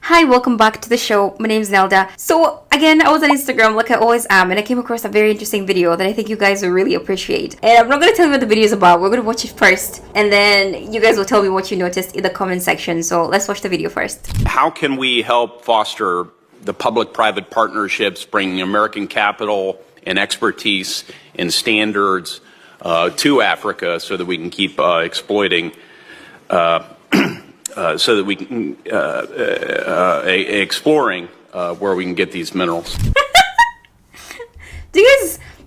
Hi, welcome back to the show. My name is Nelda. So again, I was on Instagram like I always am, and I came across a very interesting video that I think you guys will really appreciate. And I'm not going to tell you what the video is about. We're going to watch it first, and then you guys will tell me what you noticed in the comment section. So let's watch the video first. How can we help foster the public-private partnerships, bringing American capital and expertise and standards to Africa so that we can keep exploiting so that we can exploring where we can get these minerals. Do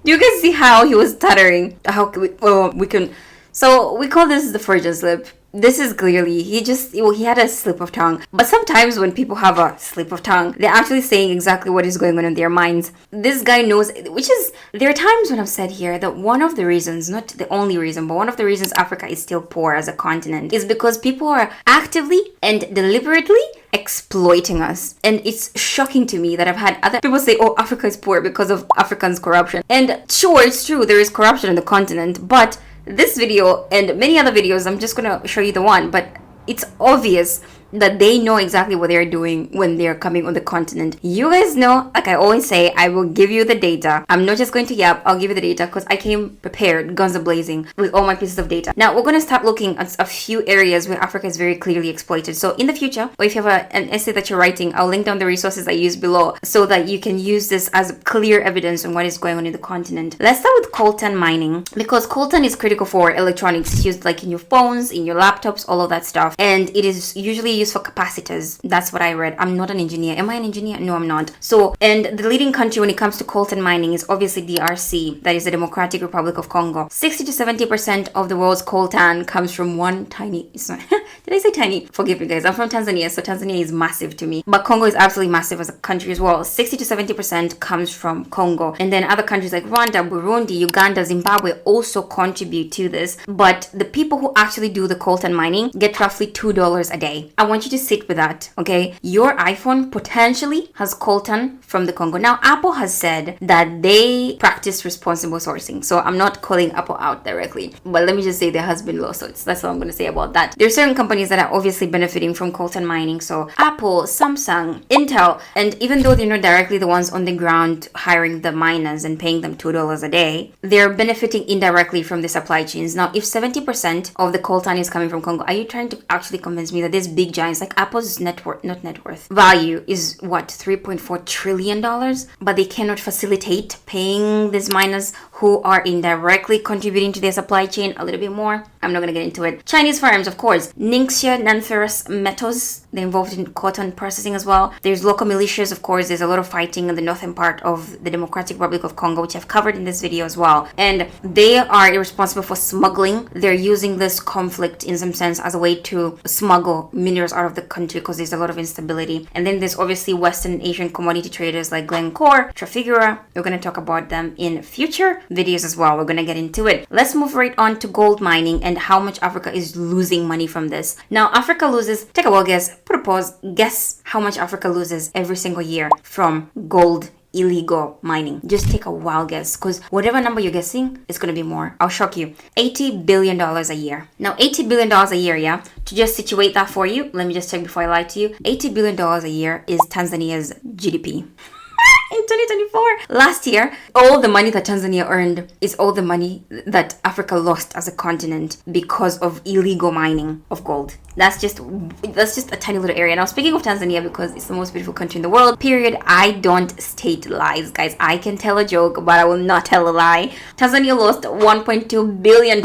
you guys see how he was stuttering? How can we can? So we call this the Freudian slip. This is clearly he had a slip of tongue. But sometimes when people have a slip of tongue, they're actually saying exactly what is going on in their minds. This guy knows, there are times when I've said here that one of the reasons, not the only reason, but one of the reasons Africa is still poor as a continent is because people are actively and deliberately exploiting us. And it's shocking to me that I've had other people say, oh, Africa is poor because of Africans' corruption. And sure, it's true, there is corruption on the continent, but this video and many other videos, I'm just going to show you the one, but it's obvious that they know exactly what they're doing when they're coming on the continent. You guys know, like I always say, I will give you the data. I'm not just going to yap, I'll give you the data because I came prepared, guns a-blazing, with all my pieces of data. Now, we're going to start looking at a few areas where Africa is very clearly exploited. So in the future, or if you have an essay that you're writing, I'll link down the resources I use below so that you can use this as clear evidence on what is going on in the continent. Let's start with coltan mining, because coltan is critical for electronics. It's used like in your phones, in your laptops, all of that stuff. And it is usually used for capacitors. That's what I read. I'm not an engineer. Am I an engineer? No, I'm not. So, and the leading country when it comes to coltan mining is obviously DRC, that is the Democratic Republic of Congo. 60 to 70% of the world's coltan comes from one tiny, did I say tiny? Forgive me guys, I'm from Tanzania, so Tanzania is massive to me. But Congo is absolutely massive as a country as well. 60 to 70% comes from Congo. And then other countries like Rwanda, Burundi, Uganda, Zimbabwe also contribute to this. But the people who actually do the coltan mining get roughly $2 a day. I want you to sit with that, okay? Your iPhone potentially has coltan from the Congo. Now, Apple has said that they practice responsible sourcing. So I'm not calling Apple out directly, but let me just say there has been lawsuits. That's all I'm going to say about that. There are certain companies that are obviously benefiting from coltan mining. So Apple, Samsung, Intel, and even though they're not directly the ones on the ground hiring the miners and paying them $2 a day, they're benefiting indirectly from the supply chains. Now, if 70% of the coltan is coming from Congo, are you trying to actually convince me that these big giants like Apple's value is what, $3.4 trillion, but they cannot facilitate paying these miners who are indirectly contributing to their supply chain a little bit more? I'm not going to get into it. Chinese firms, of course. Ningxia non-ferrous metals, they're involved in cotton processing as well. There's local militias, of course. There's a lot of fighting in the northern part of the Democratic Republic of Congo, which I've covered in this video as well. And they are responsible for smuggling. They're using this conflict in some sense as a way to smuggle minerals out of the country because there's a lot of instability. And then there's obviously Western Asian commodity traders like Glencore, Trafigura. We're going to talk about them in future videos as well. We're going to get into it. Let's move right on to gold mining and how much Africa is losing money from this. Now, Africa loses, take a wild guess, put a pause, guess how much Africa loses every single year from gold illegal mining. Just take a wild guess, because whatever number you're guessing, it's going to be more. I'll shock you. $80 billion a year. Now, $80 billion a year, yeah? To just situate that for you, let me just check before I lie to you. $80 billion a year is Tanzania's GDP. In 2024. Last year, all the money that Tanzania earned is all the money that Africa lost as a continent because of illegal mining of gold. That's just a tiny little area. Now, speaking of Tanzania, because it's the most beautiful country in the world, period, I don't state lies, guys. I can tell a joke, but I will not tell a lie. Tanzania lost $1.2 billion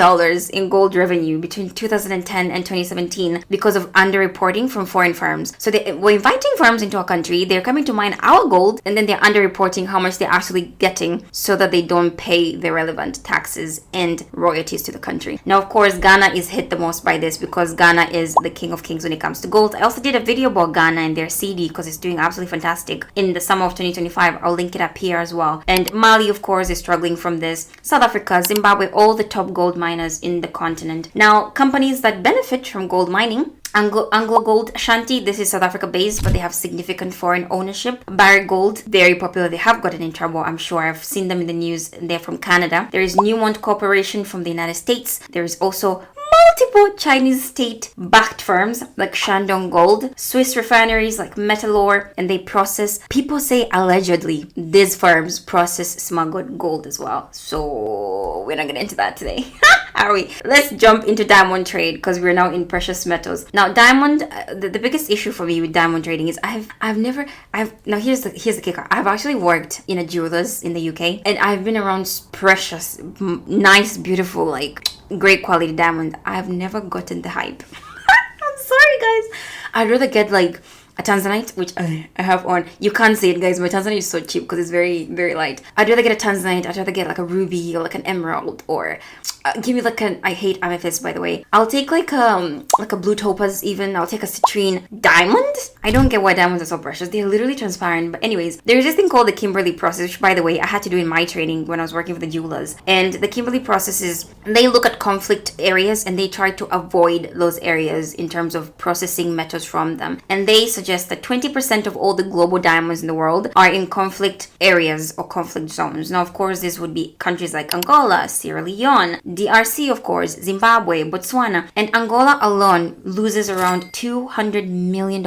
in gold revenue between 2010 and 2017 because of underreporting from foreign firms. So they were inviting firms into our country, they're coming to mine our gold, and then they're underreporting how much they're actually getting so that they don't pay the relevant taxes and royalties to the country. Now, of course, Ghana is hit the most by this because Ghana is the king of kings when it comes to gold. I also did a video about Ghana and their CD because it's doing absolutely fantastic in the summer of 2025. I'll link it up here as well. And Mali, of course, is struggling from this. South Africa, Zimbabwe, all the top gold miners in the continent. Now, companies that benefit from gold mining: Anglo Gold Ashanti, this is South Africa based, but they have significant foreign ownership. Barrick Gold, very popular. They have gotten in trouble, I'm sure. I've seen them in the news. They're from Canada. There is Newmont Corporation from the United States. There is also multiple Chinese state-backed firms like Shandong Gold, Swiss refineries like Metalor, and they process, people say allegedly, these firms process smuggled gold as well. So we're not gonna into that today. Are we? Let's jump into diamond trade because we're now in precious metals. Now, diamond, the biggest issue for me with diamond trading is now here's the kicker. I've actually worked in a jeweler's in the UK, and I've been around precious, nice, beautiful, like great quality diamond. I've never gotten the hype. I'm sorry, guys. I'd rather get like a tanzanite, which I have on. You can't see it, guys. My tanzanite is so cheap because it's very, very light. I'd rather get a tanzanite. I'd rather get like a ruby or like an emerald, or give me like I hate amethyst, by the way. I'll take like a blue topaz even. I'll take a citrine. Diamond? I don't get why diamonds are so precious. They're literally transparent. But anyways, there's this thing called the Kimberley process, which, by the way, I had to do in my training when I was working for the jewelers. And the Kimberley process is, they look at conflict areas and they try to avoid those areas in terms of processing metals from them. And they suggest that 20% of all the global diamonds in the world are in conflict areas or conflict zones. Now, of course, this would be countries like Angola, Sierra Leone, DRC, of course, Zimbabwe, Botswana. And Angola alone loses around $200 million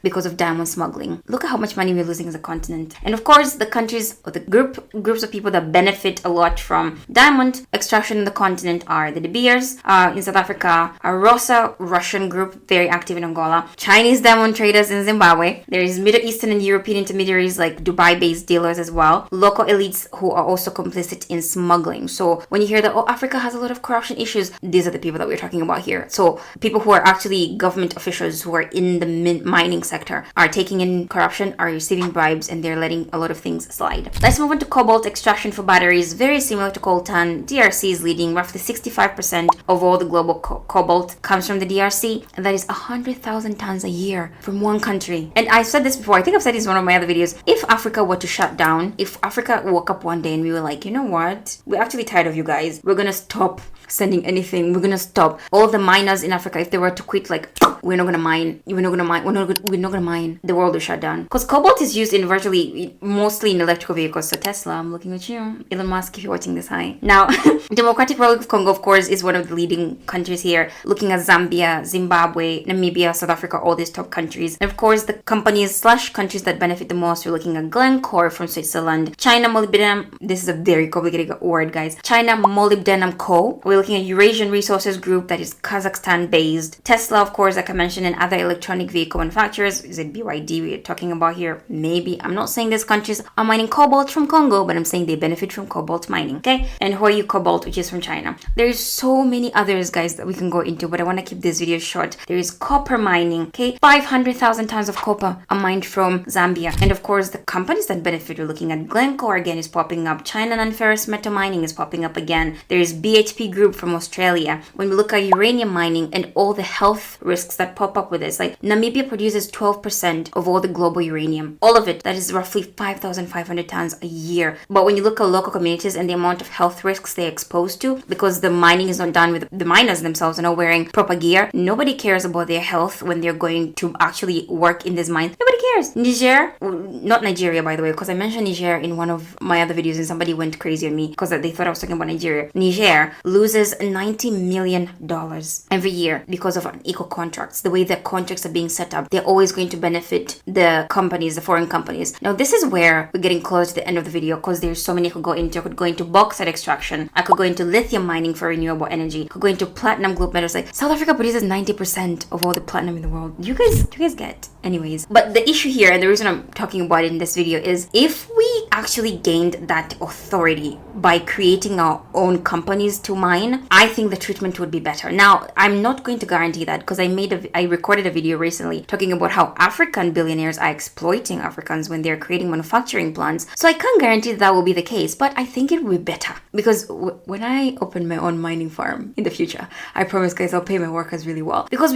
because of diamond smuggling. Look at how much money we're losing as a continent. And of course, the countries or the groups of people that benefit a lot from diamond extraction in the continent are the De Beers in South Africa, a Rosa Russian group, very active in Angola, Chinese diamond traders in Zimbabwe. There is Middle Eastern and European intermediaries like Dubai-based dealers as well, local elites who are also complicit in smuggling. So when you hear that, oh, Africa has a lot of corruption issues, these are the people that we're talking about here. So people who are actually government officials who are in the mining sector are taking in corruption, are receiving bribes, and they're letting a lot of things slide. Let's move on to cobalt extraction for batteries. Very similar to coltan, DRC is leading. Roughly 65% of all the global cobalt comes from the DRC, and that is 100,000 tons a year from one country. And I've said this before, I think I've said this in one of my other videos. If Africa were to shut down, if Africa woke up one day and we were like, you know what, we're actually tired of you guys, we're gonna stop sending anything, we're gonna stop. All the miners in Africa, if they were to quit, like, we're not gonna mine, the world will shut down. Because cobalt is used in mostly in electrical vehicles. So Tesla, I'm looking at you, Elon Musk, if you're watching this, hi. Now, Democratic Republic of Congo, of course, is one of the leading countries here. Looking at Zambia, Zimbabwe, Namibia, South Africa, all these top countries. And of course, the companies / countries that benefit the most, we're looking at Glencore from Switzerland, China Molybdenum, this is a very complicated word, guys. China Molybdenum Co. We're looking at Eurasian Resources Group, that is Kazakhstan based. Tesla, of course, like I mentioned, and other electronic vehicle manufacturers. Is it BYD we're talking about here? Maybe. I'm not saying these countries are mining cobalt from Congo, but I'm saying they benefit from cobalt mining, okay? And Huayu Cobalt, which is from China. There's so many others, guys, that we can go into, but I want to keep this video short. There is copper mining, okay? 500,000 tons of copper are mined from Zambia. And of course, the companies that benefit, we're looking at Glencore again is popping up. China non-ferrous metal mining is popping up again. There is BHP Group from Australia. When we look at uranium mining and all the health risks that pop up with this, like Namibia produces 12% of all the global uranium. All of it, that is roughly 5,500 tons a year. But when you look at local communities and the amount of health risks they're exposed to, because the mining is not done with the miners themselves are not wearing proper gear, nobody cares about their health when they're going to actually work in this mine. Nobody cares. Niger, not Nigeria, by the way, because I mentioned Niger in one of my other videos and somebody went crazy on me because they thought I was talking about Nigeria. Niger loses $90 million every year because of unequal contracts. The way that contracts are being set up, they're always going to benefit the companies, the foreign companies. Now, this is where we're getting close to the end of the video because there's so many I could go into. I could go into bauxite extraction. I could go into lithium mining for renewable energy. I could go into platinum group metals. Like South Africa produces 90% of all the platinum in the world. Do you guys get? Anyways, but the issue here, and the reason I'm talking about it in this video, is if we actually gained that authority by creating our own companies to mine, I think the treatment would be better. Now, I'm not going to guarantee that because I recorded a video recently talking about how African billionaires are exploiting Africans when they're creating manufacturing plants. So I can't guarantee that will be the case, but I think it will be better because when I open my own mining farm in the future, I promise, guys, I'll pay my workers really well. Because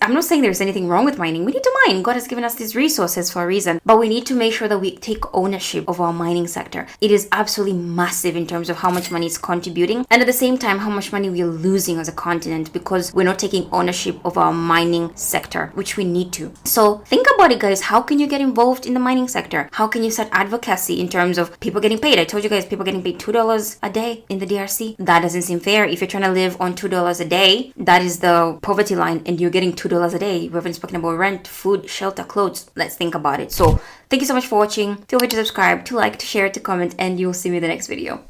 I'm not saying there's anything wrong with mining. We need to mine. God has given us these resources for a reason, but we need to make sure that we take ownership of our mining sector. It is absolutely massive in terms of how much money is contributing, and at the same time how much money we're losing as a continent because we're not taking ownership of our mining sector, which we need to. So think about it, guys. How can you get involved in the mining sector? How can you start advocacy in terms of people getting paid? I told you guys, people getting paid $2 a day in the DRC. That doesn't seem fair. If you're trying to live on $2 a day, that is the poverty line, and you're getting $2 a day. We haven't spoken about rent, food, shelter, clothes. Let's think about it. So thank you so much for watching. Feel free to subscribe, to like, to share, to comment, and you'll see me in the next video.